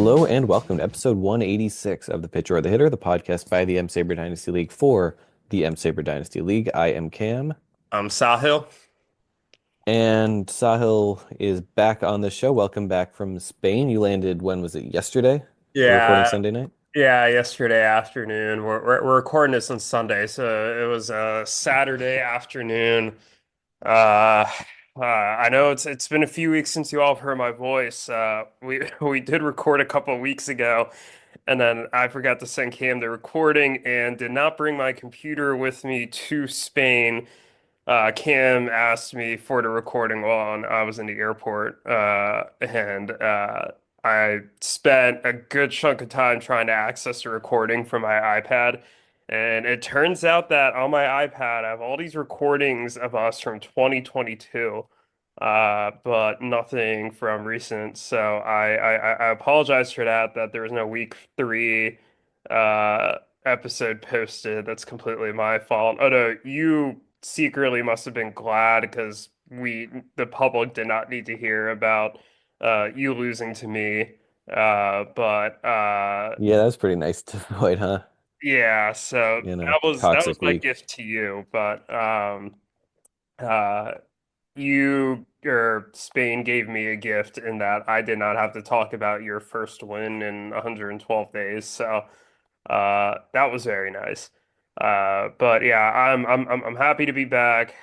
Hello and welcome to episode 186 of The Pitcher or the Hitter, the podcast by the M-SABR Dynasty League for the M-SABR Dynasty League. I am Cam, Sahil. and Sahil is back on the show. Welcome back from Spain. You landed, when was it, yesterday? We're recording Yeah, Sunday night. yeah, yesterday afternoon. We're recording this on Sunday, so it was a Saturday afternoon. Uh, I know it's been a few weeks since you all have heard my voice. We we did record a couple of weeks ago, and then I forgot to send Cam the recording and did not bring my computer with me to Spain. Cam asked me for the recording while I was in the airport, and I spent a good chunk of time trying to access the recording from my iPad. And it turns out that on my iPad, I have all these recordings of us from 2022, but nothing from recent. So I apologize for that, that there was no week 3 episode posted. That's completely my fault. Oh no, you secretly must have been glad because the public did not need to hear about you losing to me. But Yeah, that was pretty nice to avoid, huh? yeah, so that was Toxic my week. gift to you. But uh you or Spain gave me a gift in that I did not have to talk about your first win in 112 days. So that was very nice. But yeah, I'm happy to be back.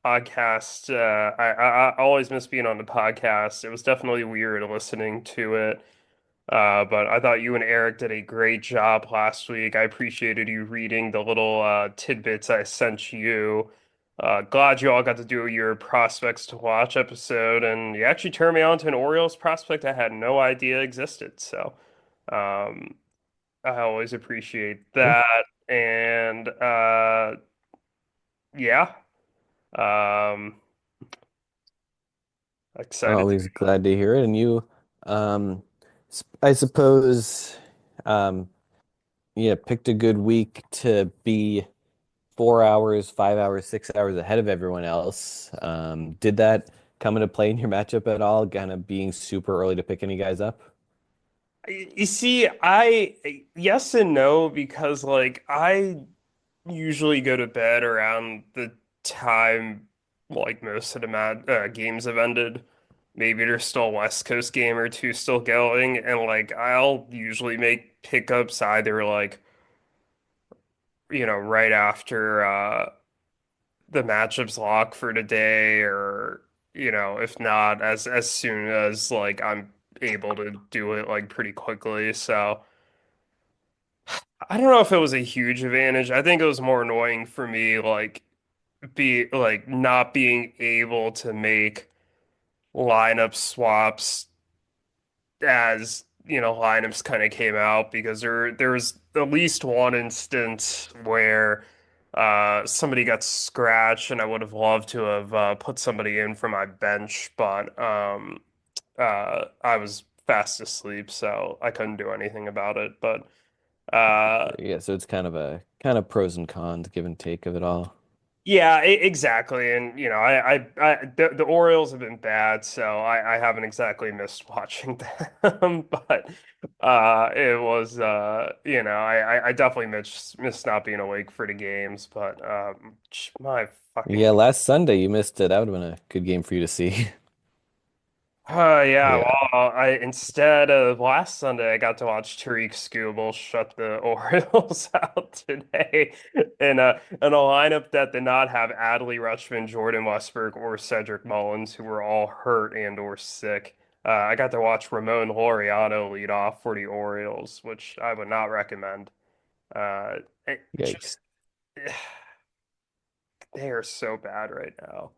Podcast. I always miss being on the podcast. It was definitely weird listening to it. But I thought you and Eric did a great job last week. I appreciated you reading the little tidbits I sent you. Glad you all got to do your prospects to watch episode, and you actually turned me on to an Orioles prospect I had no idea existed. So, um, I always appreciate Yeah. that. And yeah, um, excited. Always glad to hear it. And you, um, I suppose, um, yeah, picked a good week to be 4 hours, 5 hours, 6 hours ahead of everyone else. Did that come into play in your matchup at all? Kind of being super early to pick any guys up? You see, I yes and no because like I usually go to bed around the time like most of the games have ended. Maybe there's still a West Coast game or two still going, and like I'll usually make pickups either like right after the matchups lock for today, or if not, as soon as like I'm able to do it like pretty quickly. So I don't know if it was a huge advantage. I think it was more annoying for me, like be like not being able to make lineup swaps as lineups kind of came out, because there was at least one instance where somebody got scratched and I would have loved to have put somebody in for my bench, but I was fast asleep, so I couldn't do anything about it. But Yeah, so it's kind of pros and cons, give and take of it all. yeah, exactly. And the Orioles have been bad, so I haven't exactly missed watching them. But it was I definitely missed not being awake for the games. But my Yeah, fucking last Sunday you missed it. That would have been a good game for you to see. yeah. Yeah. Well, I instead of last Sunday, I got to watch Tariq Skubal shut the Orioles out today in a lineup that did not have Adley Rutschman, Jordan Westburg, or Cedric Mullins, who were all hurt and or sick. I got to watch Ramon Laureano lead off for the Orioles, which I would not recommend. It Yikes. just they are so bad right now.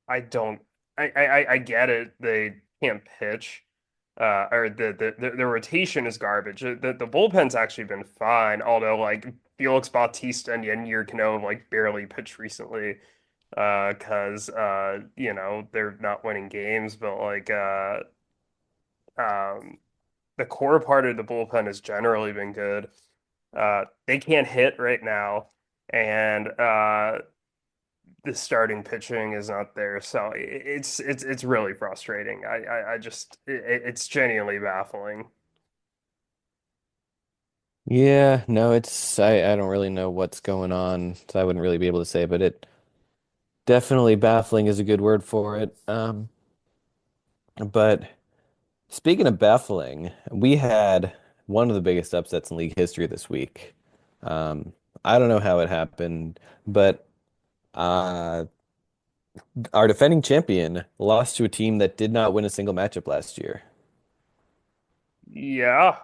I don't. I get it. They can't pitch. Or the rotation is garbage. The bullpen's actually been fine, although like Felix Bautista and Yennier Cano have like barely pitched recently. Because they're not winning games, but like um the core part of the bullpen has generally been good. They can't hit right now, and the starting pitching is not there. So it's really frustrating. I just it's genuinely baffling. Yeah, no, I don't really know what's going on, so I wouldn't really be able to say, but it definitely baffling is a good word for it. But speaking of baffling, we had one of the biggest upsets in league history this week. Um, I don't know how it happened, but uh, our defending champion lost to a team that did not win a single matchup last year. Yeah.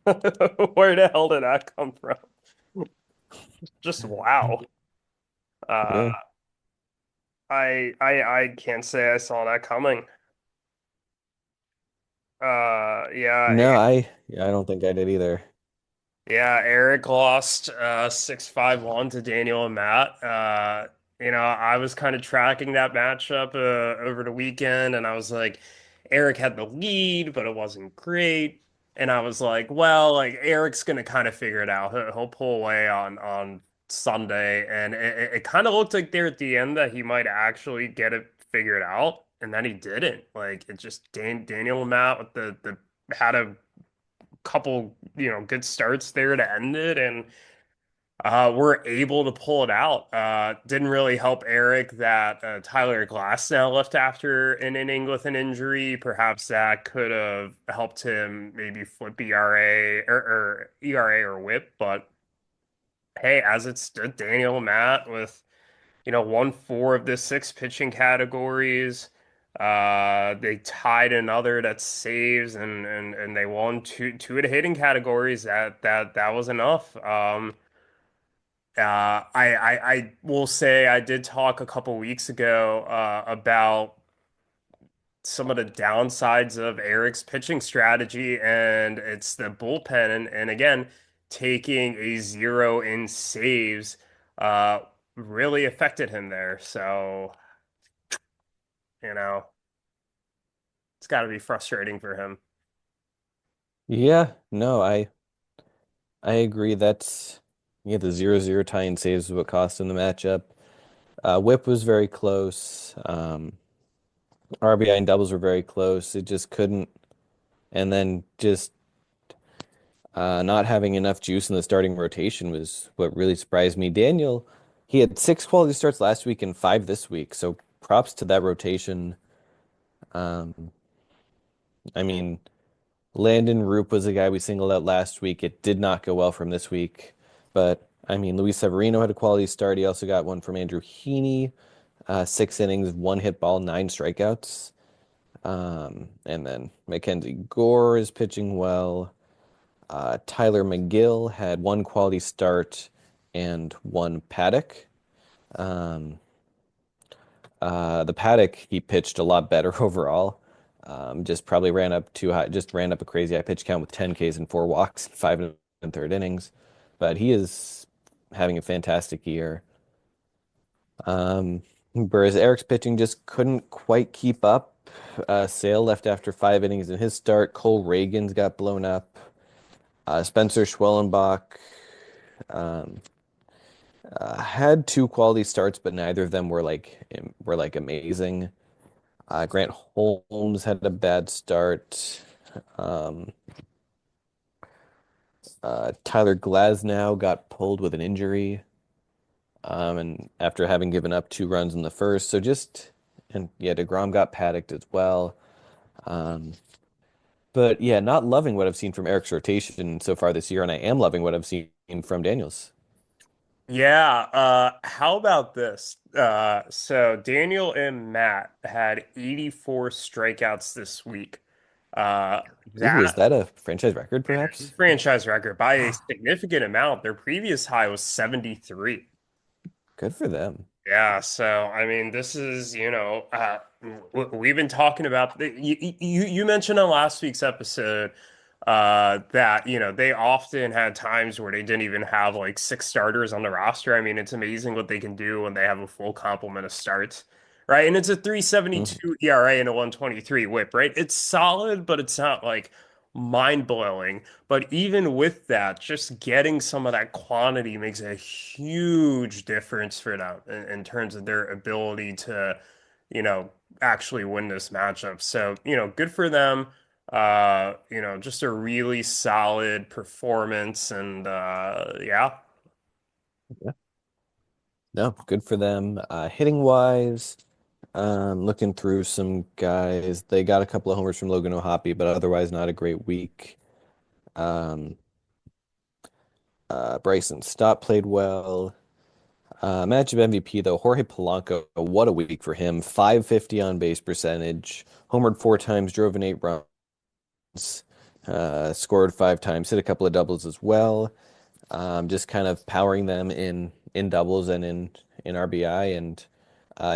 Where the hell did that come from? Just wow. Uh, Yeah. I can't say I saw that coming. Yeah, I don't think I did either. yeah, Erik lost 6-5-1 to Daniel and Matt. I was kind of tracking that matchup over the weekend, and I was like, Erik had the lead, but it wasn't great. And I was like, well, like Erik's gonna kind of figure it out. He'll pull away on Sunday, and it kind of looked like there at the end that he might actually get it figured out, and then he didn't. Like it just Daniel and Matt with the had a couple, good starts there to end it, and we're able to pull it out. Didn't really help Erik that Tyler Glass now left after an inning with an injury. Perhaps that could have helped him maybe flip ERA or ERA or WHIP. But hey, as it stood, Daniel Matt with won four of the six pitching categories. They tied another that saves, and they won two of the hitting categories. That was enough. I will say I did talk a couple weeks ago about some of the downsides of Erik's pitching strategy, and it's the bullpen. And again, taking a zero in saves uh, really affected him there. So, you know, it's got to be frustrating for him. Yeah, no, I agree. The 0-0 tie-in saves is what cost him the matchup. Whip was very close. RBI and doubles were very close. It just couldn't. And then just not having enough juice in the starting rotation was what really surprised me. Daniel, he had six quality starts last week and five this week. So props to that rotation. Um, I mean, Landon Roop was a guy we singled out last week. It did not go well from this week. But I mean, Luis Severino had a quality start. He also got one from Andrew Heaney. 6 innings, one hit ball, nine strikeouts. And then Mackenzie Gore is pitching well. Tyler McGill had one quality start and one paddock. Um, the paddock, he pitched a lot better overall. Just probably ran up too high, just ran up a crazy high pitch count with 10 Ks and four walks, five and third innings. But he is having a fantastic year. Whereas Eric's pitching just couldn't quite keep up. Sale left after 5 innings in his start. Cole Reagans got blown up. Spencer Schwellenbach um, had two quality starts, but neither of them were like amazing. Grant Holmes had a bad start. Um, Tyler Glasnow got pulled with an injury, and after having given up 2 runs in the first, and yeah, DeGrom got paddocked as well. Um, but yeah, not loving what I've seen from Eric's rotation so far this year, and I am loving what I've seen from Daniels. Yeah, how about this? So Daniel and Matt had 84 strikeouts this week. Ooh, is That that a franchise record, is perhaps? franchise record by a significant amount. Their previous high was 73. Good for them. Yeah, so I mean, this is, we've been talking about you mentioned on last week's episode that, they often had times where they didn't even have like six starters on the roster. I mean, it's amazing what they can do when they have a full complement of starts, right? And it's a Mhm. 3.72 ERA and a 1.23 whip, right? It's solid, but it's not like mind-blowing. But even with that, just getting some of that quantity makes a huge difference for them in terms of their ability to, you know, actually win this matchup. So, good for them. Just a really solid performance and yeah. Yeah. No, good for them. Hitting wise, looking through some guys, they got a couple of homers from Logan O'Hoppe, but otherwise not a great week. Um, Bryson Stott played well. Matchup MVP though, Jorge Polanco, what a week for him. 550 on base percentage, homered four times, drove in eight runs, scored five times, hit a couple of doubles as well. Just kind of powering them in doubles and in RBI and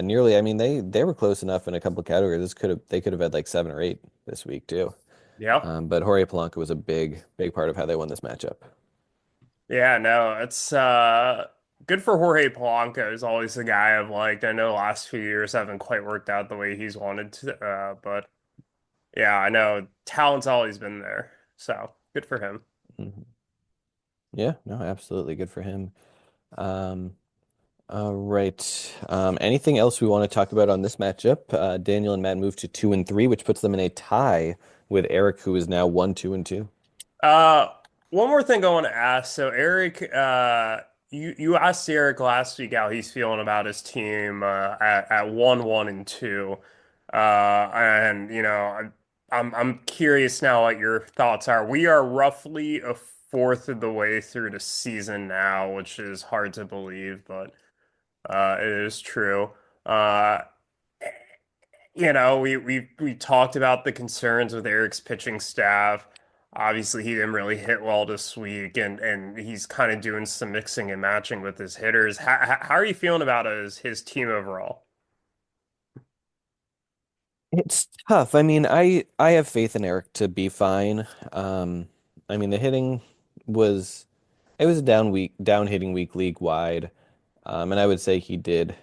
nearly. I mean, they were close enough in a couple of categories. They could have had like seven or eight this week too. Yeah. But Jorge Polanco was a big part of how they won this matchup. Yeah, no, it's good for Jorge Polanco. Is always the guy I've liked. I know the last few years haven't quite worked out the way he's wanted to, but yeah, I know talent's always been there. So good for him. Mhm. Yeah, no, absolutely good for him. Um, all right. Anything else we want to talk about on this matchup? Daniel and Matt moved to 2-3, which puts them in a tie with Eric, who is now 1-2-2. Uh, One more thing I want to ask. So Eric, you asked Eric last week how he's feeling about his team at 1-1-2. And I'm curious now what your thoughts are. We are roughly a fourth of the way through the season now, which is hard to believe, but it is true. Uh, we talked about the concerns with Eric's pitching staff. Obviously, he didn't really hit well this week, and he's kind of doing some mixing and matching with his hitters. How are you feeling about his team overall? It's tough. I mean, I have faith in Eric to be fine. I mean, the hitting was it was a down hitting week league wide. And I would say he did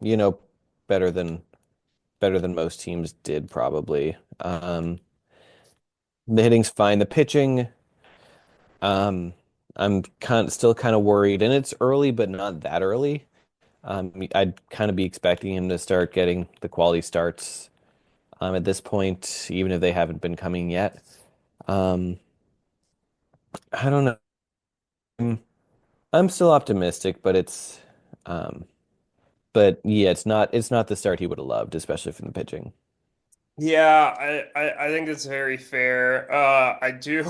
you know, better than most teams did probably. The hitting's fine. The pitching, um, I'm still kind of worried, and it's early, but not that early. I'd kind of be expecting him to start getting the quality starts at this point, even if they haven't been coming yet. Um, I don't know. I'm, I'm still optimistic, but um, but yeah, it's not the start he would have loved, especially from the pitching. Yeah, I think it's very fair. I do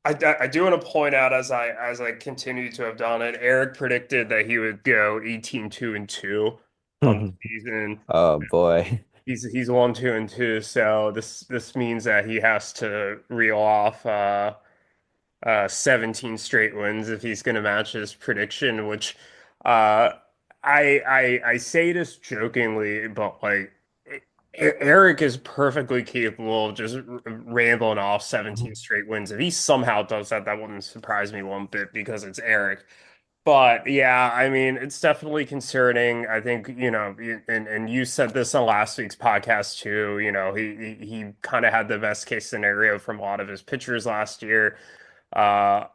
want to point out as I continue to have done it, Eric predicted that he would go 18-2-2 on the season. Oh boy. He's 1-2-2, so this means that he has to reel off 17 straight wins if he's going to match his prediction. Which uh, I say this jokingly, but like Eric is perfectly capable of just rambling off 17 straight wins. If he somehow does that, that wouldn't surprise me one bit because it's Eric. But yeah, I mean, it's definitely concerning. I think, and you said this on last week's podcast too, he kind of had the best case scenario from a lot of his pitchers last year. Uh,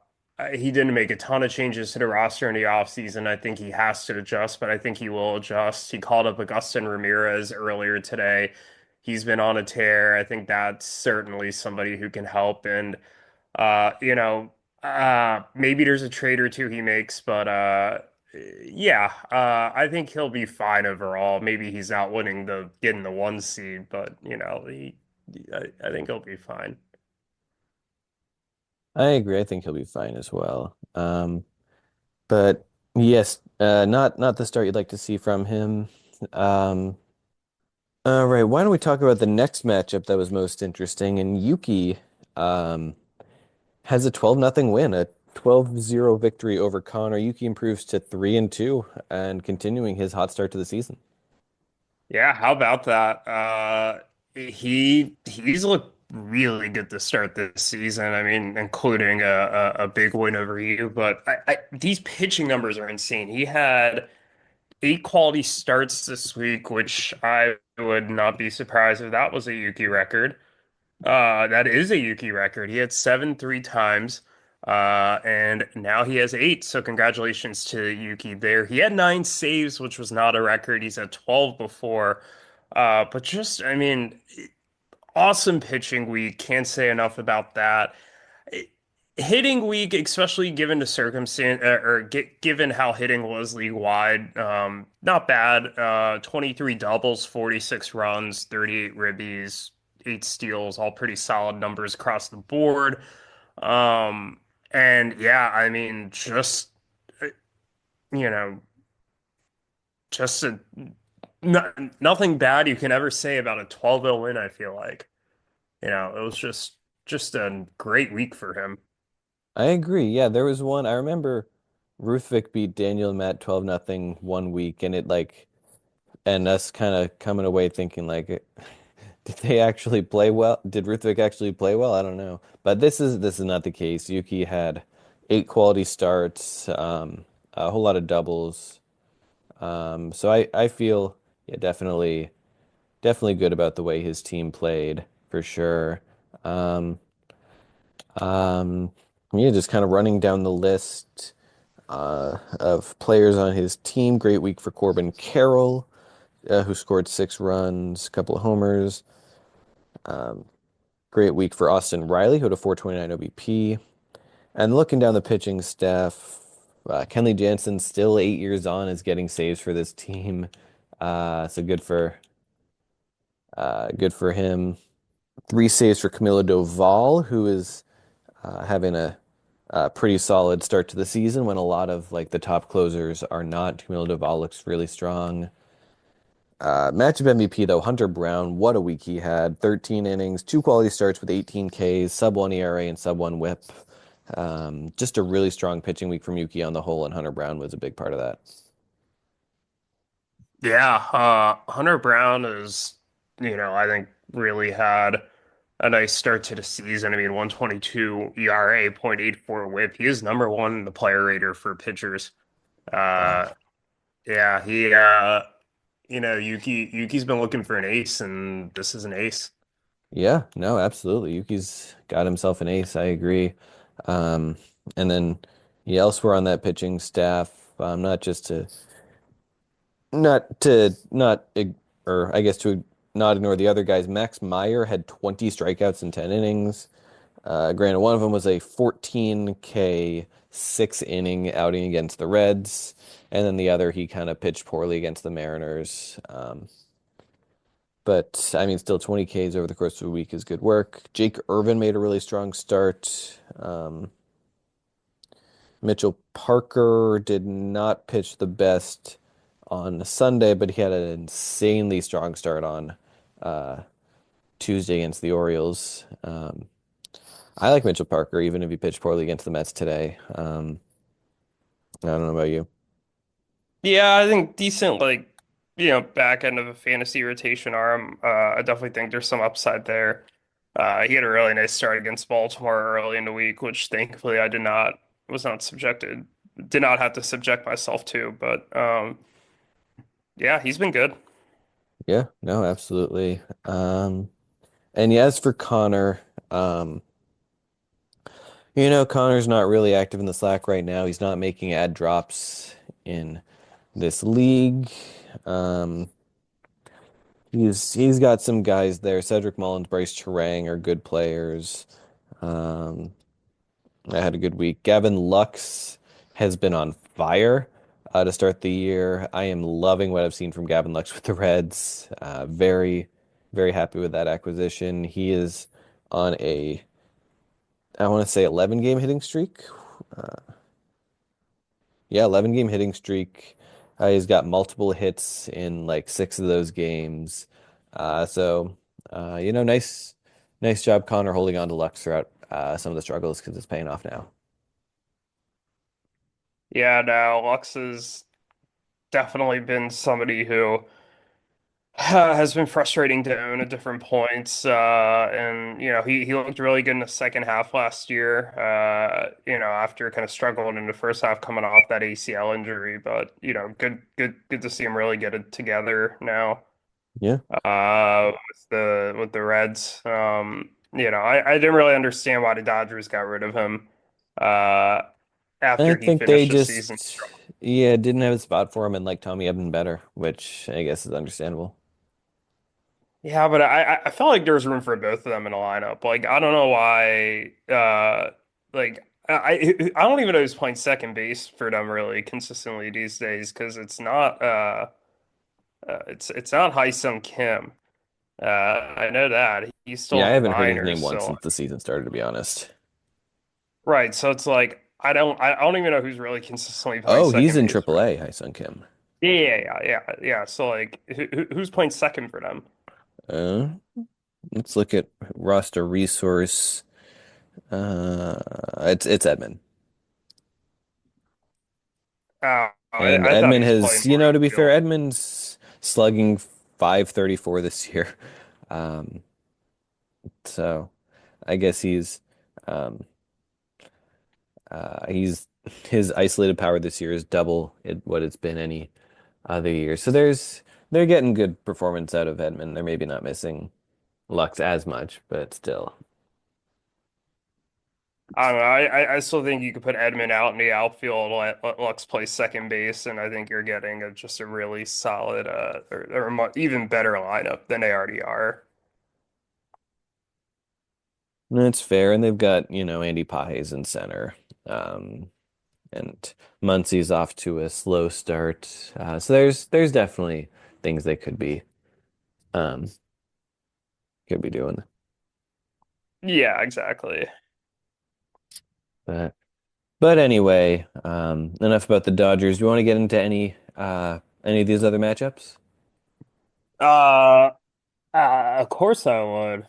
he didn't make a ton of changes to the roster in the offseason. I think he has to adjust, but I think he will adjust. He called up Agustin Ramirez earlier today. He's been on a tear. I think that's certainly somebody who can help. And uh, you know, maybe there's a trade or two he makes, but yeah, I think he'll be fine overall. Maybe he's not winning the getting the one seed, but I think he'll be fine. I agree. I think he'll be fine as well. But yes, not the start you'd like to see from him. Um, all right, why don't we talk about the next matchup that was most interesting? And Yuki um, has a 12-0 win, a 12-0 victory over Conor. Yuki improves to 3-2 and continuing his hot start to the season. Yeah, how about that? He's looked really good to start this season. I mean, including a big win over you. But these pitching numbers are insane. He had eight quality starts this week, which I would not be surprised if that was a Yuki record. That is a Yuki record. He had seven three times, and now he has eight. So congratulations to Yuki there. He had nine saves, which was not a record. He's had 12 before. But just, I mean, awesome pitching week. Can't say enough about that. Hitting week, especially given the circumstance or given how hitting was league wide, not bad. 23 doubles, 46 runs, 38 ribbies, eight steals, all pretty solid numbers across the board. Um, and yeah, I mean, just uh, you know, just a, no, nothing bad you can ever say about a 12-0 win, I feel like. It was just a great week for him. I agree. Yeah, there was one. I remember Ruthvik beat Daniel and Matt 12-0 one week, and it like, and us kind of coming away thinking like, did they actually play well? Did Ruthvik actually play well? I don't know. But this is not the case. Yuki had eight quality starts, a whole lot of doubles. So I feel, yeah, definitely good about the way his team played for sure. Um, um, yeah, just kind of running down the list of players on his team. Great week for Corbin Carroll, who scored 6 runs, a couple of homers. Um, Great week for Austin Riley, who had a 429 OBP. And looking down the pitching staff, Kenley Jansen, still 8 years on, is getting saves for this team. So good for him. 3 saves for Camilo Doval, who is having a pretty solid start to the season when a lot of like the top closers are not. Camilo Doval looks really strong. Matchup MVP though, Hunter Brown, what a week he had. 13 innings, 2 quality starts with 18 Ks, sub 1 ERA and sub 1 WHIP. Just a really strong pitching week from Yuki on the whole, and Hunter Brown was a big part of that. Yeah, Hunter Brown is, I think really had a nice start to the season. I mean, 122 ERA, .84 WHIP. He is number one in the player rater for pitchers. Wow. Uh, yeah, Yuki's been looking for an ace, and this is an ace. Yeah, no, absolutely. Yuki's got himself an ace. I agree. Um, and then yeah, elsewhere on that pitching staff, not just to not to not ig- or I guess to not ignore the other guys. Max Meyer had 20 strikeouts in 10 innings. Granted, one of them was a 14K 6 inning outing against the Reds, and then the other he kind of pitched poorly against the Mariners. But I mean, still 20 Ks over the course of a week is good work. Jake Irvin made a really strong start. Mitchell Parker did not pitch the best on Sunday, but he had an insanely strong start on uh, Tuesday against the Orioles. I like Mitchell Parker, even if he pitched poorly against the Mets today. I don't know about you. Yeah, I think decent, like, back end of a fantasy rotation arm. I definitely think there's some upside there. He had a really nice start against Baltimore early in the week, which thankfully was not subjected, did not have to subject myself to. But yeah, he's been good. Yeah, no, absolutely. And yeah, as for Connor, um, Connor's not really active in the Slack right now. He's not making ad drops in this league. Um, he's got some guys there. Cedric Mullins, Bryce Terang are good players. Um, I had a good week. Gavin Lux has been on fire to start the year. I am loving what I've seen from Gavin Lux with the Reds. Very happy with that acquisition. He is on I want to say 11 game hitting streak. Yeah, 11 game hitting streak. He's got multiple hits in like 6 of those games. So, nice job, Connor, holding on to Lux throughout some of the struggles because it's paying off now. Yeah, no, Lux has definitely been somebody who has been frustrating to own at different points. And he looked really good in the second half last year. After kind of struggling in the first half coming off that ACL injury, but good to see him really get it together now. Yeah. With the Reds. I didn't really understand why the Dodgers got rid of him uh, I after he think they finished the season just, strong. yeah, didn't have a spot for him and like Tommy Edman better, which I guess is understandable. Yeah, but I felt like there was room for both of them in a lineup. Like I don't know why. Like I don't even know who's playing second base for them really consistently these days because it's not Sung Kim. I know that he's still Yeah, I in the haven't heard his minors. name once So since the season started, to be honest. right, so it's like I don't even know who's really consistently playing Oh, he's second in base for them. AAA, Sung Kim. Yeah. So like, who's playing second for them? Uh, let's look at roster resource. It's Edman. And I thought he Edman was playing has, more to be fair, outfield. Edman's slugging 534 this year. Um, so I guess um he's his isolated power this year is double what it's been any other year. So they're getting good performance out of Edman. They're maybe not missing Lux as much, but still. I don't know. I still think you could put Edmund out in the outfield, let Lux play second base, and I think you're getting just a really solid, or a even better lineup than they already are. That's fair. And they've got, Andy Pages in center. Um, and Muncie's off to a slow start. So there's definitely things they um could be doing. Yeah, exactly. But anyway, enough about the Dodgers. Do you want to get into any of these other matchups? Uh, of course I would.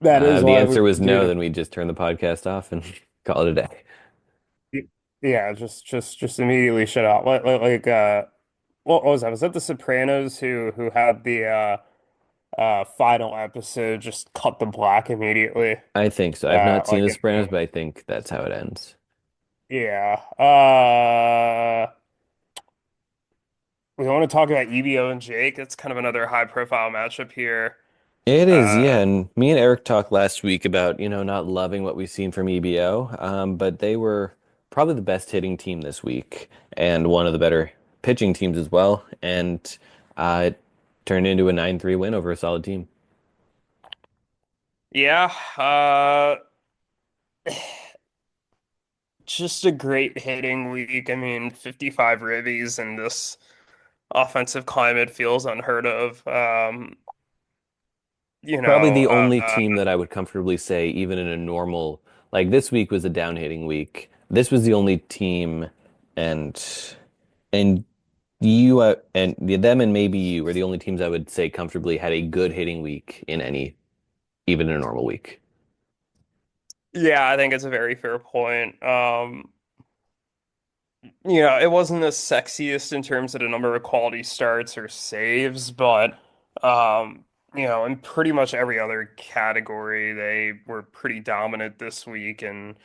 That is The why answer we was no, do. then we just turn the podcast off and call it a day. Yeah, just immediately shut out. What was that? Was that The Sopranos who had the final episode just cut the black immediately? I think so. I've not seen Like The in Sopranos, the but I think that's how it ends. yeah. We want to talk about EBO and Jake. That's kind of another high profile matchup here. It is, Uh, yeah. And me and Eric talked last week about, not loving what we've seen from EBO, but they were probably the best hitting team this week and one of the better pitching teams as well. And it turned into a 9-3 win over a solid team. yeah. Just a great hitting week. I mean, 55 ribbies in this offensive climate feels unheard of. You Probably know, the only team that I would comfortably say, even in a normal, like this week was a down hitting week. This was the only team, and and you and them and maybe you are the only teams I would say comfortably had a good hitting week in any, even in a normal week. yeah, I think it's a very fair point. It wasn't the sexiest in terms of the number of quality starts or saves, but in pretty much every other category, they were pretty dominant this week and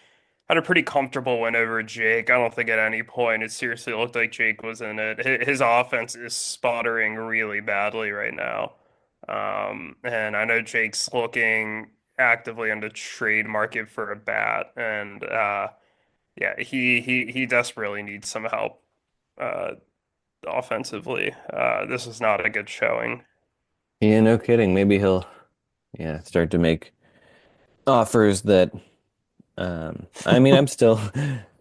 had a pretty comfortable win over Jake. I don't think at any point it seriously looked like Jake was in it. His offense is sputtering really badly right now. And I know Jake's looking actively on the trade market for a bat, and yeah, he desperately needs some help uh, offensively. This is not a good showing. Yeah, no kidding. Maybe he'll, yeah, start to make offers that, I mean, I'm still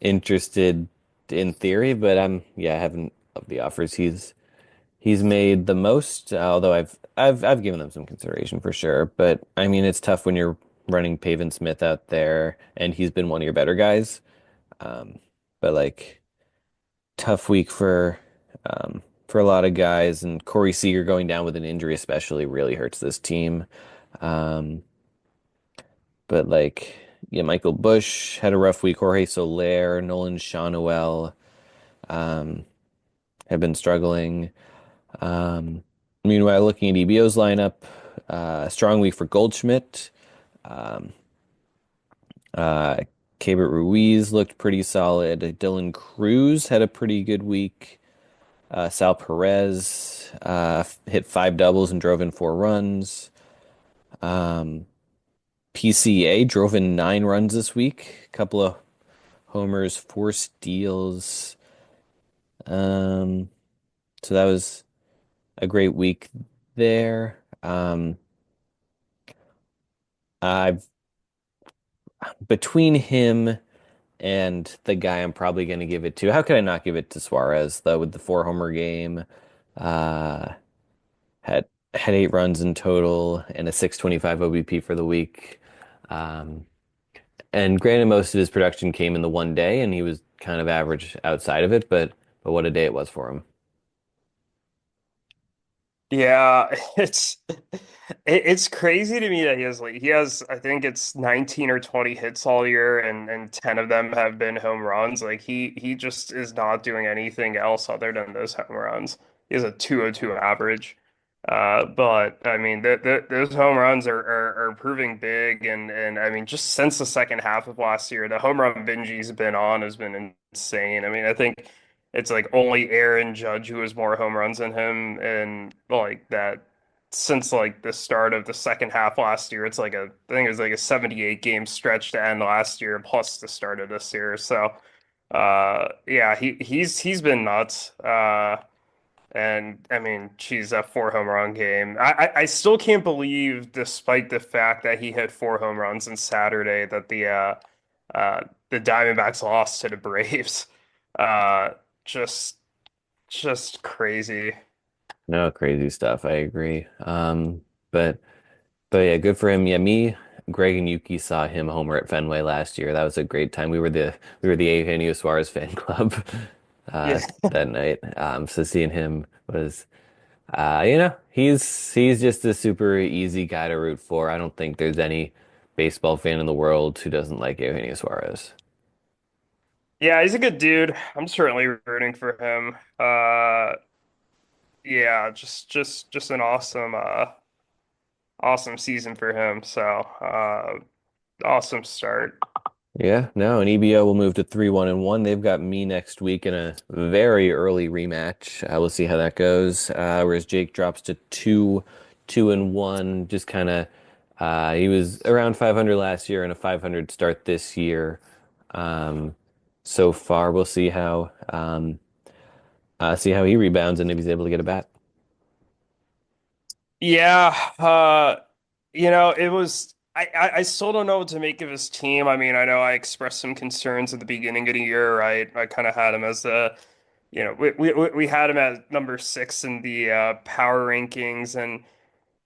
interested in theory, but I haven't of the offers he's made the most, although I've given them some consideration for sure. But I mean, it's tough when you're running Pavin Smith out there, and he's been one of your better guys. Um, but like tough week for a lot of guys, and Corey Seager going down with an injury especially really hurts this team. Um, but like yeah, Michael Bush had a rough week. Jorge Soler, Nolan Schanuel um, have been struggling. Um, Meanwhile, looking at EBO's lineup, strong week for Goldschmidt. Um, uh, Keibert Ruiz looked pretty solid. Dylan Cruz had a pretty good week. Sal Perez hit five doubles and drove in four runs. Um, PCA drove in nine runs this week. A couple of homers, four steals. Um, so that was a great week there. I've between him and the guy I'm probably going to give it to. How could I not give it to Suarez though with the four homer game? Uh, had had eight runs in total and a 625 OBP for the week. Um, and granted, most of his production came in the one day, and he was kind of average outside of it, but what a day it was for him. Yeah, it's crazy to me that he has I think it's 19 or 20 hits all year and 10 of them have been home runs. Like he just is not doing anything else other than those home runs. He has a 202 average. But I mean those home runs are proving big and I mean just since the second half of last year, the home run binge he's been on has been insane. I mean, I think it's like only Aaron Judge who has more home runs than him, and like that since like the start of the second half last year, it's like I think it was like a 78 game stretch to end last year plus the start of this year. So yeah, he's been nuts. And I mean, geez, that four home run game. I still can't believe, despite the fact that he hit four home runs on Saturday, that the Diamondbacks lost to the Braves. Uh, just just crazy. No, crazy stuff. I agree. But but yeah, good for him. Yeah, me, Greg, and Yuki saw him homer at Fenway last year. That was a great time. We were the Eugenio Suarez fan club Yeah. that night. So seeing him was he's just a super easy guy to root for. I don't think there's any baseball fan in the world who doesn't like Eugenio Suarez. Yeah, he's a good dude. I'm certainly rooting for him. Yeah, just an awesome season for him. So, awesome start. Yeah, no, and EBO will move to 3-1-1. They've got me next week in a very early rematch. We'll see how that goes. Whereas Jake drops to 2-1. Just kind of, he was around 500 last year and a 500 start this year. Um, so far, we'll see how he rebounds and if he's able to get a bat. Yeah, it was I still don't know what to make of his team. I mean, I know I expressed some concerns at the beginning of the year, right? I kind of had him as the, we had him at number six in the power rankings, and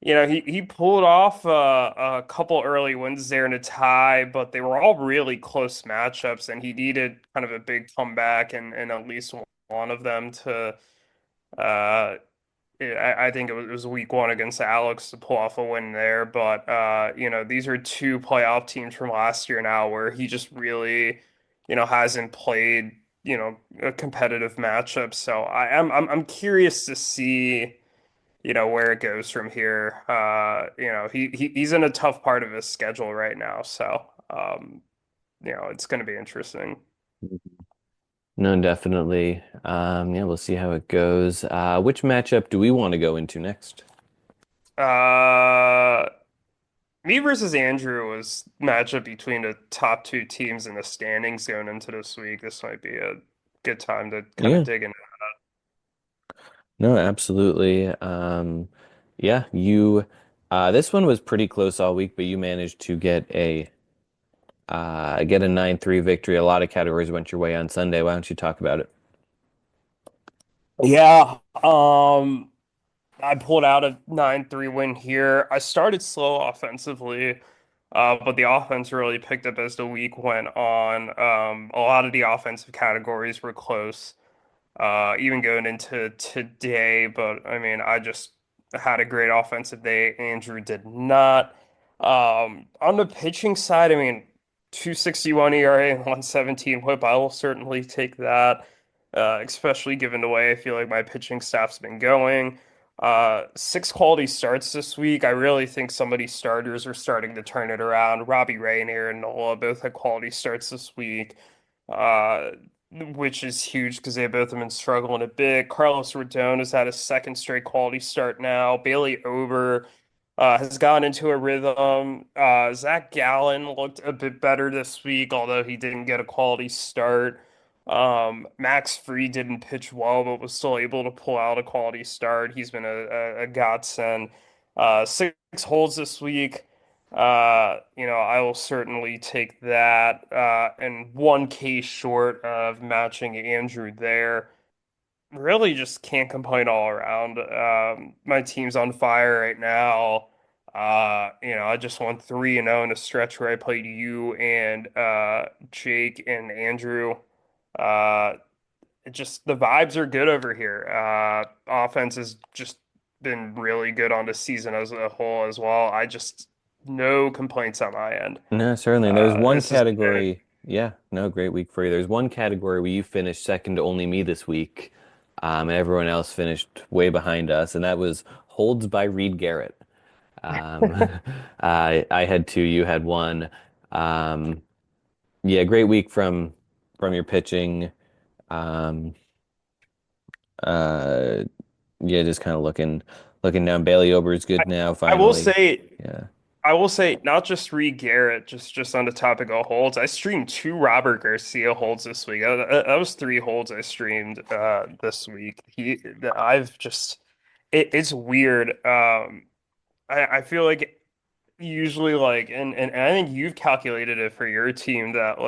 he pulled off a couple early wins there in a tie, but they were all really close matchups, and he needed kind of a big comeback and at least one of them to. Uh, I think it was week one against Alex to pull off a win there, but these are two playoff teams from last year now where he just really, hasn't played, a competitive matchup. So I'm curious to see, where it goes from here. He's in a tough part of his schedule right now, so it's going to be interesting. No, definitely. Yeah, we'll see how it goes. Which matchup do we want to go into next? Uh, Me versus Andrew was matchup between the top two teams in the standings going into this week. This might be a good time to kind of Yeah. dig in. No, absolutely. Yeah, you this one was pretty close all week, but you managed to get a 9-3 victory. A lot of categories went your way on Sunday. Why don't you talk about it? Yeah, I pulled out a 9-3 win here. I started slow offensively, but the offense really picked up as the week went on. A lot of the offensive categories were close. Even going into today. But I mean, I just had a great offensive day. Andrew did not. On the pitching side, I mean, 261 ERA and 117 whip. I will certainly take that, especially given the way I feel like my pitching staff's been going. Six quality starts this week. I really think some of these starters are starting to turn it around. Robbie Ray and Aaron Nola both had quality starts this week. Uh, which is huge because they both have been struggling a bit. Carlos Rodon has had a second straight quality start now. Bailey Ober has gotten into a rhythm. Zach Gallen looked a bit better this week, although he didn't get a quality start. Max Fried didn't pitch well, but was still able to pull out a quality start. He's been a godsend. Six holds this week. I will certainly take that. And 1K short of matching Andrew there. Really just can't complain all around. My team's on fire right now. I just won 3-0 in a stretch where I played you and Jake and Andrew. Uh, the vibes are good over here. Offense has just been really good on the season as a whole as well. No complaints on my end. No, certainly. And there's one This is it. category. Yeah, no, great week for you. There's one category where you finished second to only me this week, and everyone else finished way behind us, and that was holds by Reed Garrett. Um, I had two, you had one. Um, yeah, great week from your pitching. Um, uh, yeah, just kind of looking down. Bailey Ober's I, good now, I will finally. say Yeah. I will say, not just Reed Garrett, just on the topic of holds. I streamed two Robert Garcia holds this week. That was three holds I streamed this week. It's weird. I feel like usually and I think you've calculated it for your team that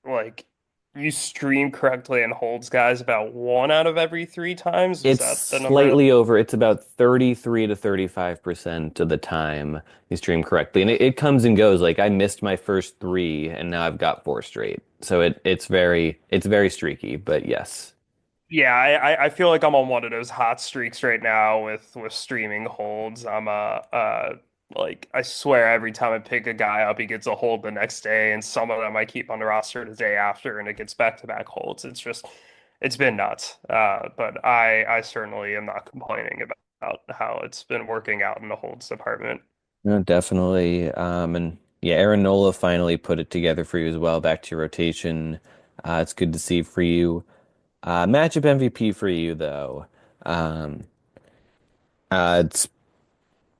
like you stream correctly and holds guys about one out of every three times. Is It's that the number that? slightly over. It's about 33 to 35% of the time you stream correctly. And it comes and goes. Like I missed my first three and now I've got four straight. So it's very streaky, but yes. Yeah, I feel like I'm on one of those hot streaks right now with streaming holds. Like I swear every time I pick a guy up, he gets a hold the next day, and some of them I keep on the roster the day after, and it gets back-to-back holds. It's been nuts. But I certainly am not complaining about how it's been working out in the holds department. No, definitely. And yeah, Aaron Nola finally put it together for you as well. Back to your rotation. It's good to see for you. Matchup MVP for you though. Um, it's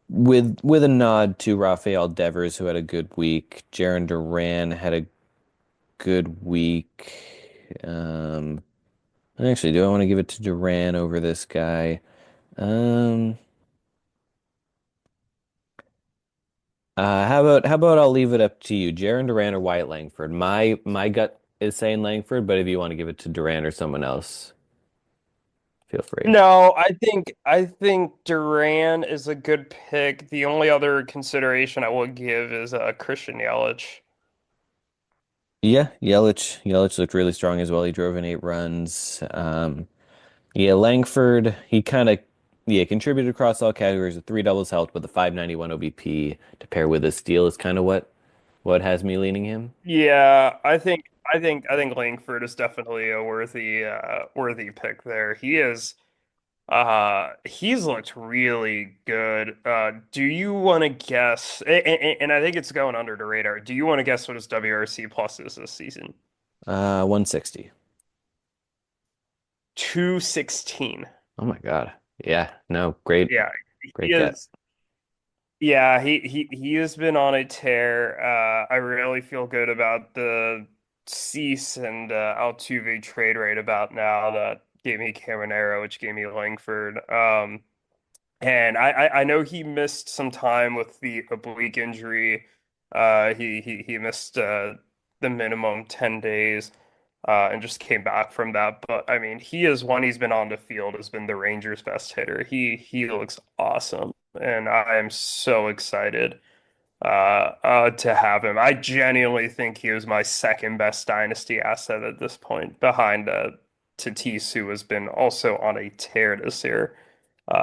with a nod to Rafael Devers, who had a good week. Jaron Duran had a good week. Actually, do I want to give it to Duran over this guy? Um, how about I'll leave it up to you, Jaron Duran or Wyatt Langford? My gut is saying Langford, but if you want to give it to Duran or someone else, feel free. No, I think Duran is a good pick. The only other consideration I will give is Christian Yelich. Yeah, Yelich looked really strong as well. He drove in 8 runs. Yeah, Langford, he kind of contributed across all categories. With three doubles helped with a 591 OBP to pair with a steal is kind of what has me leaning him. Yeah, I think Langford is definitely a worthy pick there. He's looked really good. Do you want to guess and I think it's going under the radar. Do you want to guess what his WRC plus is this season? 160. 216. Oh my God. Yeah, no, great, Yeah, he great get. is. Yeah, he has been on a tear. I really feel good about the Cease and Altuve trade right about now. That gave me Caminero, which gave me Langford. And I know he missed some time with the oblique injury. He missed the minimum 10 days and just came back from that. But I mean, he is one he's been on the field has been the Rangers' best hitter. He looks awesome, and I am so excited to have him. I genuinely think he was my second best dynasty asset at this point, behind Tatis, who has been also on a tear this year.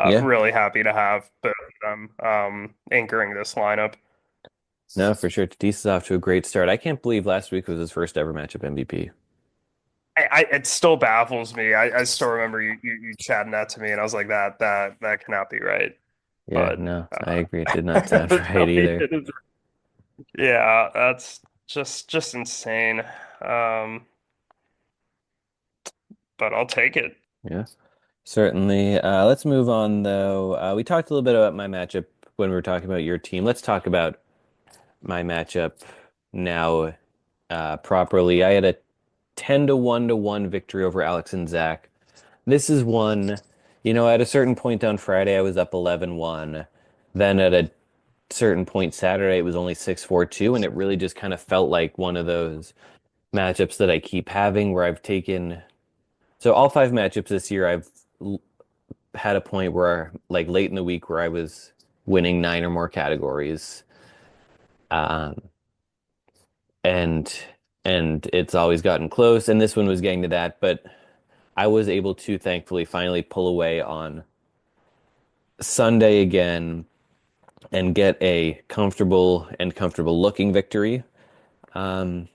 Yeah, Really happy to have both of them anchoring this lineup. no, for sure. Tatis is off to a great start. I can't believe last week was his first ever matchup MVP. It still baffles me. I still remember you chatting that to me, and I was like, that cannot be right. Yeah, But no, I agree. It did not sound but right no, either. yeah, that's just insane. Um, but I'll take it. Yeah, certainly. Let's move on though. We talked a little bit about my matchup when we were talking about your team. Let's talk about my matchup now properly. I had a 10 to 1 victory over Alex and Zach. This is one, at a certain point on Friday, I was up 11-1. Then at a certain point Saturday, it was only 6-4-2, and it really just kind of felt like one of those matchups that I keep having where I've taken. So all five matchups this year, I've had a point where, like late in the week, where I was winning nine or more categories. Um, and and it's always gotten close, and this one was getting to that, but I was able to thankfully finally pull away on Sunday again and get a comfortable looking victory. Um,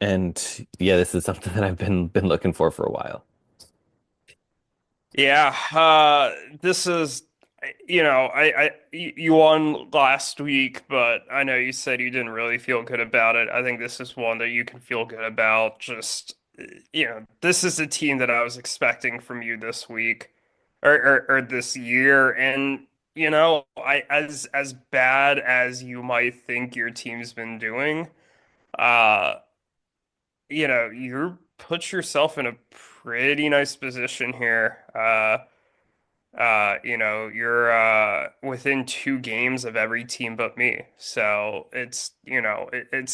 and yeah, this is something that I've been looking for a while. Yeah, this is, you won last week, but I know you said you didn't really feel good about it. I think this is one that you can feel good about. Just, this is the team that I was expecting from you this week or this year. And, as bad as you might think your team's been doing, uh, you're put yourself in a pretty nice position here. You're within 2 games of every team but me. So it's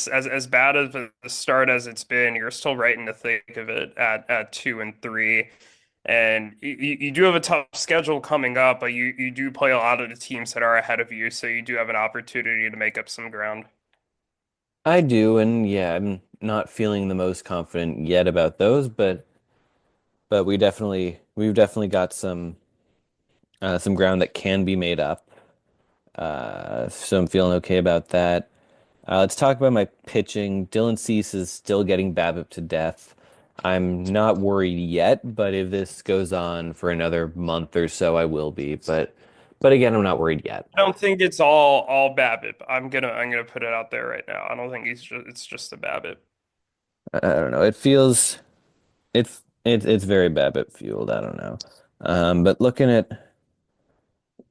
as bad of the start as it's been. You're still right in the thick of it at 2 and 3. And you do have a tough schedule coming up, but you do play a lot of the teams that are ahead of you, so you do have an opportunity to make up some ground. I do, and yeah, I'm not feeling the most confident yet about those, but we've definitely got some ground that can be made up. So I'm feeling okay about that. Let's talk about my pitching. Dylan Cease is still getting BABIP to death. I'm not worried yet, but if this goes on for another month or so, I will be. But again, I'm not worried yet. I don't think it's all BABIP. I'm gonna put it out there right now. I don't think it's just the BABIP. I don't know. It feels it's very BABIP fueled. I don't know. But looking at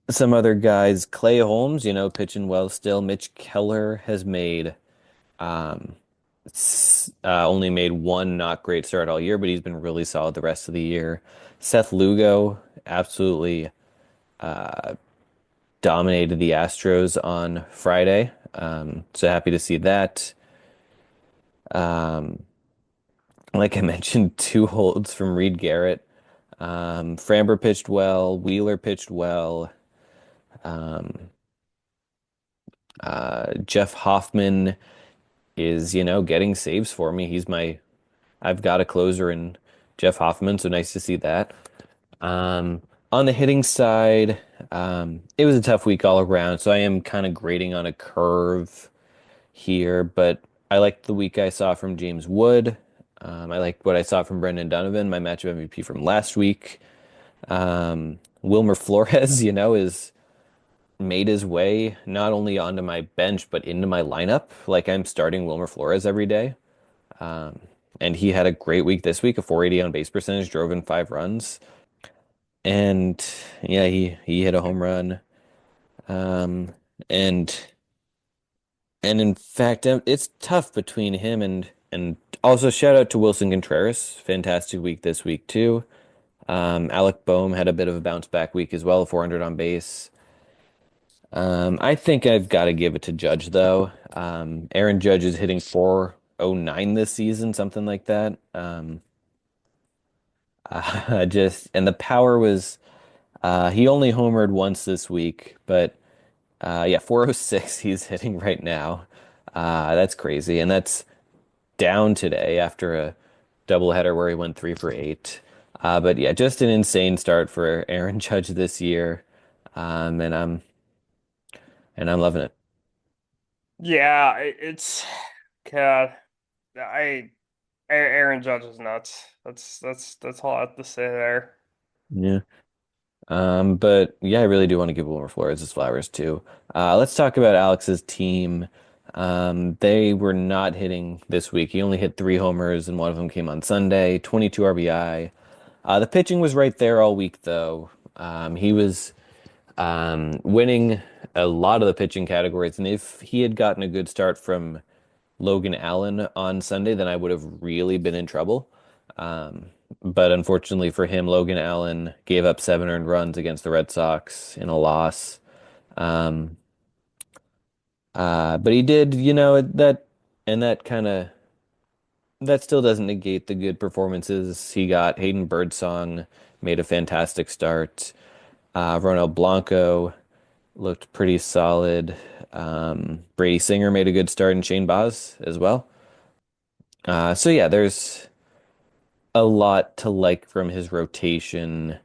some other guys, Clay Holmes, pitching well still. Mitch Keller has made um, only made one not great start all year, but he's been really solid the rest of the year. Seth Lugo absolutely dominated the Astros on Friday. So happy to see that. Um, like I mentioned, two holds from Reed Garrett. Framber pitched well. Wheeler pitched well. Um, Jeff Hoffman is, getting saves for me. I've got a closer in Jeff Hoffman, so nice to see that. Um, on the hitting side, it was a tough week all around, so I am kind of grading on a curve here, but I liked the week I saw from James Wood. I liked what I saw from Brendan Donovan, my matchup MVP from last week. Wilmer Flores, is made his way not only onto my bench, but into my lineup. Like I'm starting Wilmer Flores every day. And he had a great week this week, a 480 on base percentage, drove in 5 runs. And yeah, he hit a home run. Um, and and in fact, it's tough between him and also shout out to Wilson Contreras, fantastic week this week too. Alec Boehm had a bit of a bounce back week as well, 400 on base. I think I've got to give it to Judge though. Aaron Judge is hitting 409 this season, something like that. Just and the power was he only homered once this week, but yeah, 406 he's hitting right now. That's crazy, and that's down today after a doubleheader where he went 3 for 8. But yeah, just an insane start for Aaron Judge this year, um, and I'm and I'm loving it. Yeah, it's God. I Aaron Judge is nuts. That's all I have to say there. Yeah. But yeah, I really do want to give Wilmer Flores his flowers too. Let's talk about Alex's team. They were not hitting this week. He only hit three homers, and one of them came on Sunday, 22 RBI. The pitching was right there all week, though. He was winning a lot of the pitching categories, and if he had gotten a good start from Logan Allen on Sunday, then I would have really been in trouble. Um, but unfortunately for him, Logan Allen gave up 7 earned runs against the Red Sox in a loss. Um, but he did, and that still doesn't negate the good performances he got. Hayden Birdsong made a fantastic start. Ronald Blanco looked pretty solid. Brady Singer made a good start, and Shane Baz as well. So yeah, there's a lot to like from his rotation.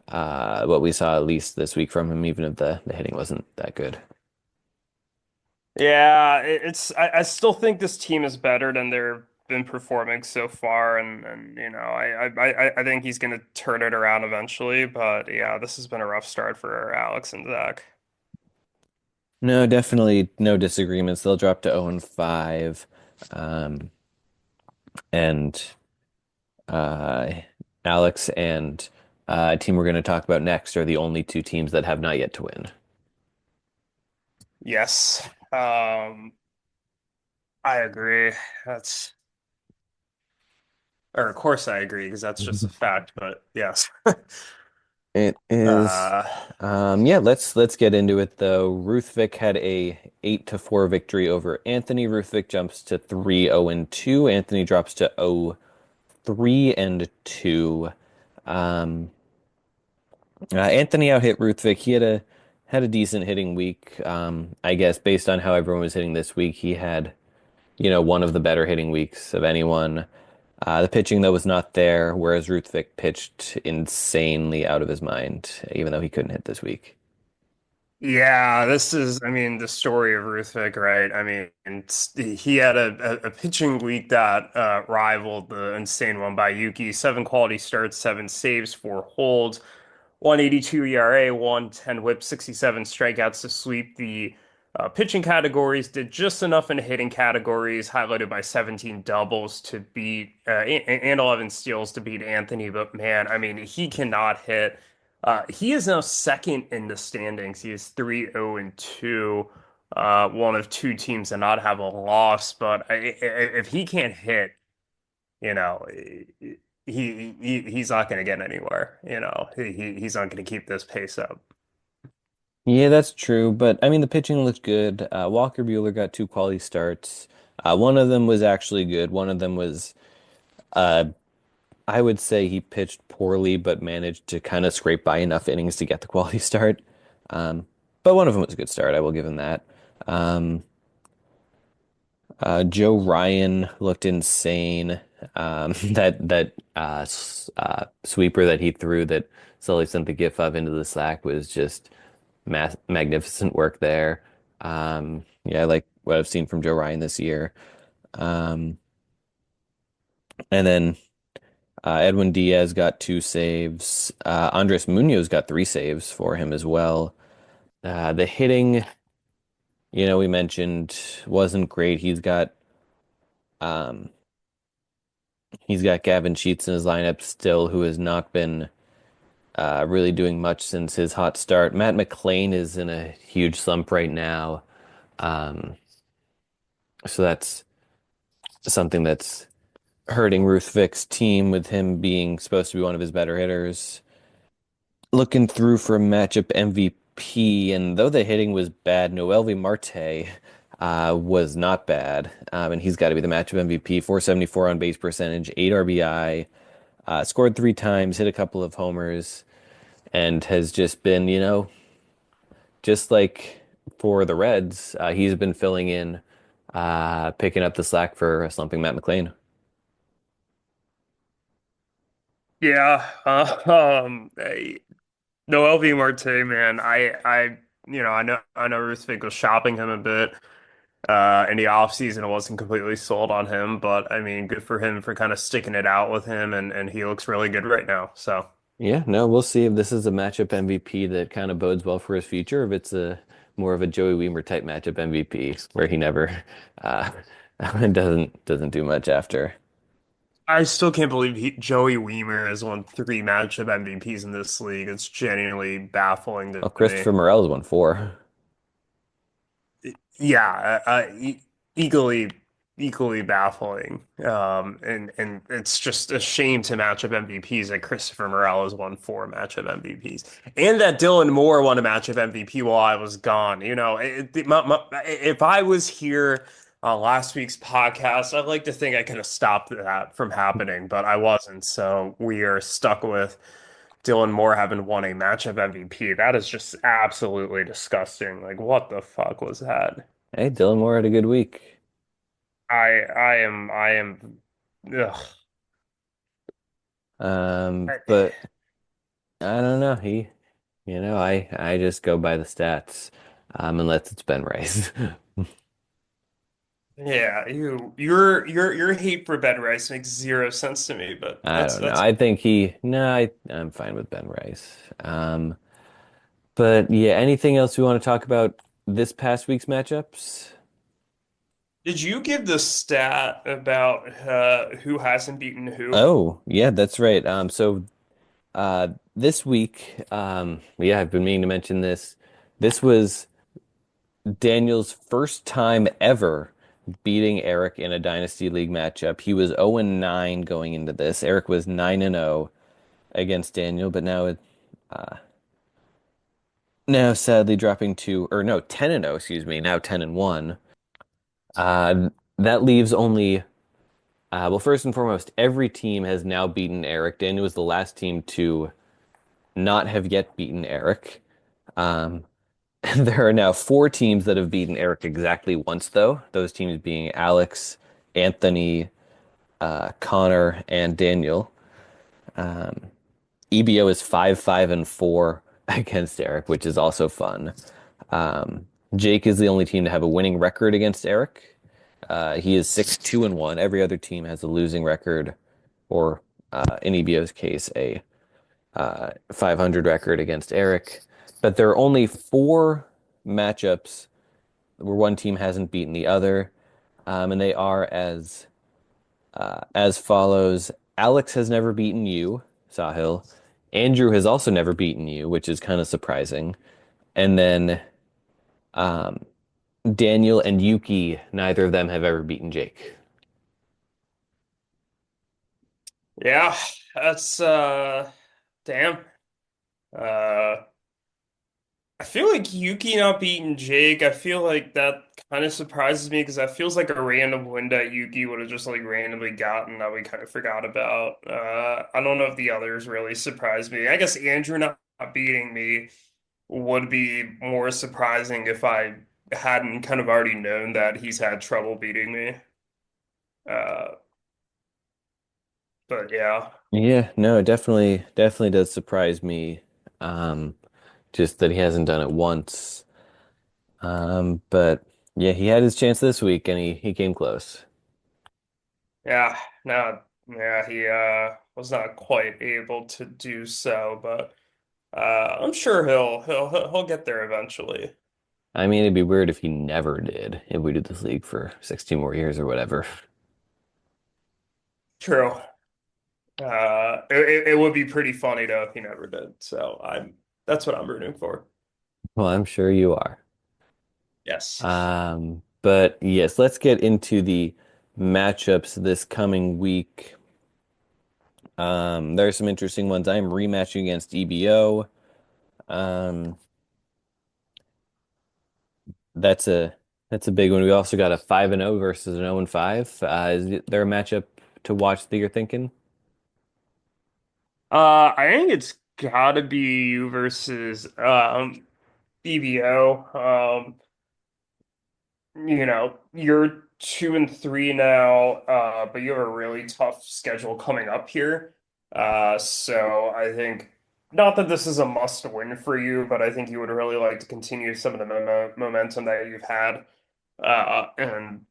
What we saw at least this week from him, even if the hitting wasn't that good. Yeah, I still think this team is better than they've been performing so far, and I think he's gonna turn it around eventually. But yeah, this has been a rough start for Alex and Zach. No, definitely no disagreements. They'll drop to 0 and 5. Um, and uh, Alex and a team we're going to talk about next are the only two teams that have not yet to win. Yes, I agree. That's or of course I agree because that's just a fact. But yes, It is, uh, yeah, let's get into it though. Ruthvik had a 8-4 victory over Anthony. Ruthvik jumps to 3-0 and 2. Anthony drops to 0-3 and 2. Um, Anthony out hit Ruthvik. He had a decent hitting week. I guess based on how everyone was hitting this week, he had, one of the better hitting weeks of anyone. The pitching, though, was not there, whereas Ruthvik pitched insanely out of his mind, even though he couldn't hit this week. yeah, this is, I mean, the story of Ruthvik, right? I mean, he had a pitching week that rivaled the insane one by Yuki. Seven quality starts, seven saves, four holds. 182 ERA, 110 whip, 67 strikeouts to sweep the pitching categories. Did just enough in hitting categories, highlighted by 17 doubles to beat and 11 steals to beat Anthony. But man, I mean, he cannot hit. He is now second in the standings. He is 3-0 and 2, one of two teams to not have a loss. But if he can't hit, you know, he's not going to get anywhere. He's not going to keep this pace up. Yeah, that's true, but I mean, the pitching looked good. Walker Buehler got two quality starts. One of them was actually good. One of them was, uh, I would say he pitched poorly, but managed to kind of scrape by enough innings to get the quality start. Um, but one of them was a good start. I will give him that. Um, Joe Ryan looked insane. That sweeper that he threw that Sully sent the gif of into the Slack was just magnificent work there. Yeah, I like what I've seen from Joe Ryan this year. Um, and then Edwin Diaz got two saves. Andres Munoz got three saves for him as well. The hitting, we mentioned wasn't great. Um, He's got Gavin Sheets in his lineup still, who has not been really doing much since his hot start. Matt McLean is in a huge slump right now. Um, so that's something that's hurting Ruthvik's team with him being supposed to be one of his better hitters. Looking through for matchup MVP, and though the hitting was bad, Noelvi Marte was not bad. And he's got to be the matchup MVP. 474 on base percentage, 8 RBI. Scored three times, hit a couple of homers, and has just been, just like for the Reds, he's been filling in, picking up the slack for slumping Matt McLean. Yeah, no LV Marte, man. I know Ruthvik was shopping him a bit in the offseason. I wasn't completely sold on him, but I mean, good for him for kind of sticking it out with him, and he looks really good right now. So Yeah, no, we'll see if this is a matchup MVP that kind of bodes well for his future, if it's a more of a Joey Weimer type matchup MVP where he never uh, doesn't do much after. I still can't believe Joey Weimer has won three matchup MVPs in this league. It's genuinely baffling to Well, me. Christopher Morel's won four. Yeah, equally equally baffling. And it's just a shame to matchup MVPs that Christopher Morales won four matchup MVPs, and that Dylan Moore won a matchup MVP while I was gone. If I was here on last week's podcast, I'd like to think I could have stopped that from happening, but I wasn't. So we are stuck with Dylan Moore having won a matchup MVP. That is just absolutely disgusting. Like, what the fuck was that? Hey, Dylan Moore had a good week. I am ugh. But I don't know. I just go by the stats, unless it's Ben Rice. Yeah, your hate for Ben Rice makes zero sense to me, but I that's don't know. that's I think no, I'm fine with Ben Rice. But yeah, anything else we want to talk about this past week's matchups? Did you give the stat about who hasn't beaten who? Oh, yeah, that's right. This week, yeah, I've been meaning to mention this. This was Daniel's first time ever beating Eric in a Dynasty League matchup. He was 0-9 going into this. Eric was 9-0 against Daniel, but now sadly dropping to, or no, 10-0, excuse me, now 10-1. That leaves only, well, first and foremost, every team has now beaten Eric. Daniel was the last team to not have yet beaten Eric. Um, There are now four teams that have beaten Eric exactly once, though. Those teams being Alex, Anthony, Connor, and Daniel. EBO is 5-5-4 against Eric, which is also fun. Um, Jake is the only team to have a winning record against Eric. He is 6-2-1. Every other team has a losing record, or in EBO's case, a 500 record against Eric. But there are only four matchups where one team hasn't beaten the other, and they are as follows. Alex has never beaten you, Sahil. Andrew has also never beaten you, which is kind of surprising. And then um, Daniel and Yuki, neither of them have ever beaten Jake. Yeah, that's damn. Uh I feel like Yuki not beating Jake, I feel like that kind of surprises me because that feels like a random win that Yuki would have just like randomly gotten that we kind of forgot about. I don't know if the others really surprised me. I guess Andrew not beating me would be more surprising if I hadn't kind of already known that he's had trouble beating me. Uh, but yeah. Yeah, no, it definitely does surprise me. Um, just that he hasn't done it once. But yeah, he had his chance this week and he came close. Yeah, no, yeah, he was not quite able to do so, but I'm sure he'll get there eventually. I mean, it'd be weird if he never did, if we did this league for 16 more years or whatever. True. It would be pretty funny though if he never did. So I'm that's what I'm rooting for. Well, I'm sure you are. Yes. But yes, let's get into the matchups this coming week. There are some interesting ones. I'm rematching against EBO. Um, that's a that's a big one. We also got a 5-0 versus an 0-5. Is there a matchup to watch that you're thinking? I think it's gotta be you versus EVO. You're 2-3 now, but you have a really tough schedule coming up here. So I think not that this is a must win for you, but I think you would really like to continue some of the momentum that you've had, and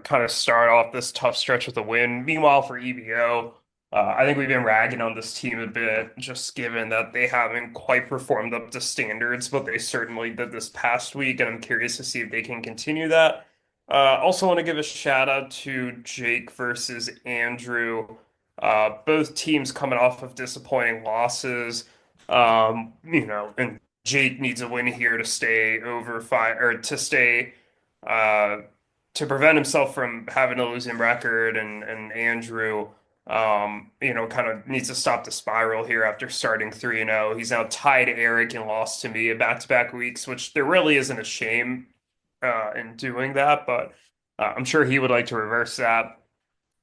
kind of start off this tough stretch with a win. Meanwhile, for EBO. I think we've been ragging on this team a bit, just given that they haven't quite performed up to standards, but they certainly did this past week, and I'm curious to see if they can continue that. Also, want to give a shout out to Jake versus Andrew. Both teams coming off of disappointing losses. And Jake needs a win here to stay over five or to stay uh, to prevent himself from having a losing record, and Andrew kind of needs to stop the spiral here after starting 3-0. He's now tied Erik and lost to me back-to-back weeks, which there really isn't a shame in doing that, but I'm sure he would like to reverse that.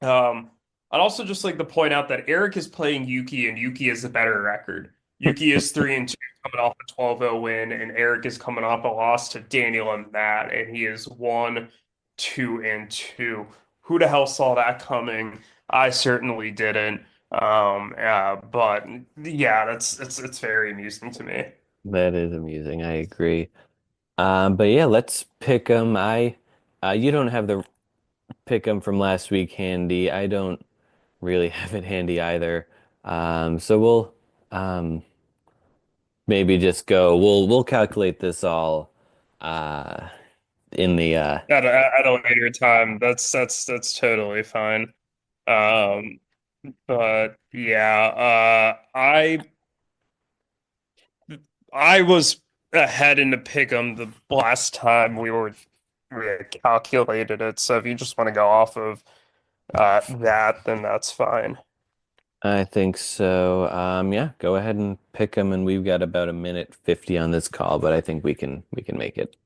I'd also just like to point out that Erik is playing Yuki, and Yuki has a better record. Yuki is 3-2 coming off a 12-0 win, and Erik is coming off a loss to Daniel and Matt, and he is 1-2-2. Who the hell saw that coming? I certainly didn't. But yeah, it's very amusing to me. That is amusing. I agree. But yeah, let's pick them. You don't have the pick 'em from last week handy. I don't really have it handy either. So we'll um, maybe just go. We'll calculate this all uh, in the At a later time, that's totally fine. Um, but yeah, I was ahead in the pick 'em the last time we had calculated it. So if you just want to go off of that, then that's fine. I think so. Yeah, go ahead and pick them, and we've got about a minute 50 on this call, but I think we can make it.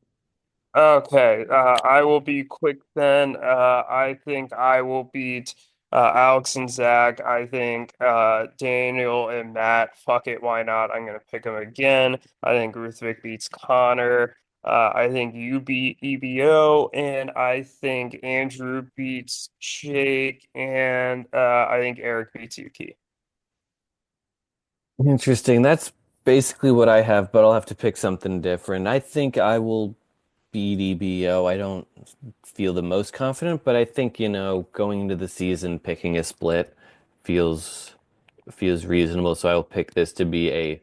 Okay, I will be quick then. I think I will beat Alex and Zach. I think Daniel and Matt, fuck it, why not? I'm gonna pick them again. I think Ruthvik beats Connor. I think you beat EBO, and I think Andrew beats Jake, and I think Erik beats Yuki. Interesting. That's basically what I have, but I'll have to pick something different. I think I will beat EBO. I don't feel the most confident, but I think, going into the season, picking a split feels feels reasonable. So I'll pick this to be a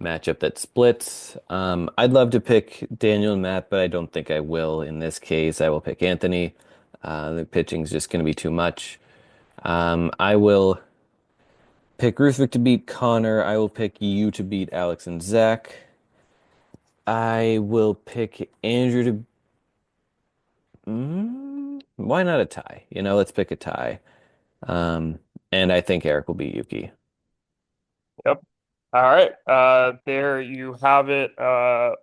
matchup that splits. I'd love to pick Daniel and Matt, but I don't think I will in this case. I will pick Anthony. The pitching's just going to be too much. I will pick Ruthvik to beat Connor. I will pick you to beat Alex and Zach. I will pick Andrew to. Why not a tie? Let's pick a tie. Um, and I think Erik will beat Yuki. Yep. All right. There you have it.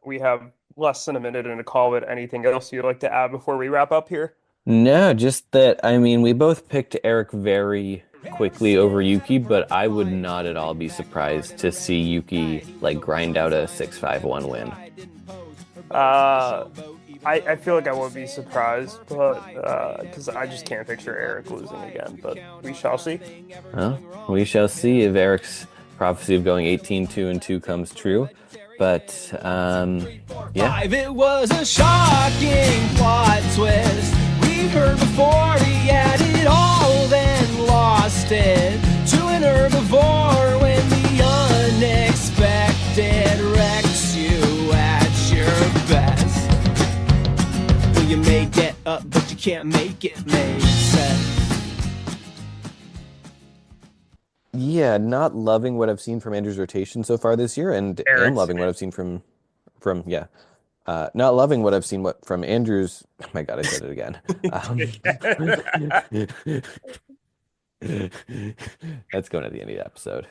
We have less than a minute in a call, but anything else you'd like to add before we wrap up here? No, just that, I mean, we both picked Erik very quickly over Yuki, but I would not at all be surprised to see Yuki like grind out a 6-5-1 win. Uh, I feel like I would be surprised, but because I just can't picture Erik losing again. But we shall see. Well, we shall see if Erik's prophecy of going 18-2-2 comes true. But yeah. It was a shocking plot twist. We've heard before he had it all, then lost it to an herbivore when the unexpected wrecks you at your best. Well, you may get up, but you can't make it make sense. Yeah, not loving what I've seen from Andrew's rotation so far this year, and am Erik's loving what I've seen from yeah. Not loving what I've seen from Andrew's. Oh my God, I said it again. That's going at the end of the episode.